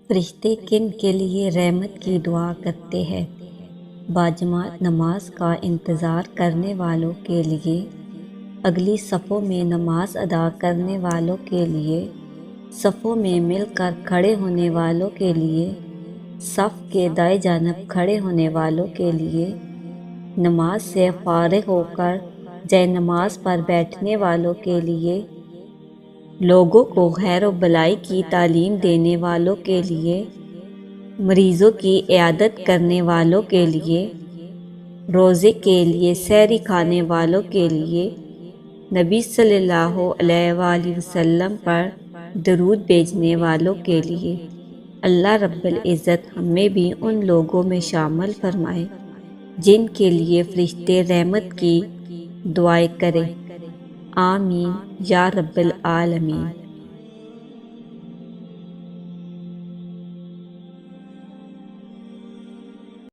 فرشتے کن کے لیے رحمت کی دعا کرتے ہیں؟ باجماعت نماز کا انتظار کرنے والوں کے لیے، اگلی صفوں میں نماز ادا کرنے والوں کے لیے، صفوں میں مل کر کھڑے ہونے والوں کے لیے، صف کے دائیں جانب کھڑے ہونے والوں کے لیے، نماز سے فارغ ہو کر جائے نماز پر بیٹھنے والوں کے لیے، لوگوں کو خیر و بھلائی کی تعلیم دینے والوں کے لیے، مریضوں کی عیادت کرنے والوں کے لیے، روزے کے لیے سحری کھانے والوں کے لیے، نبی صلی اللہ علیہ وآلہ وسلم پر درود بھیجنے والوں کے لیے۔ اللہ رب العزت ہمیں بھی ان لوگوں میں شامل فرمائے جن کے لیے فرشتے رحمت کی دعائیں کریں۔ آمین یا رب العالمین۔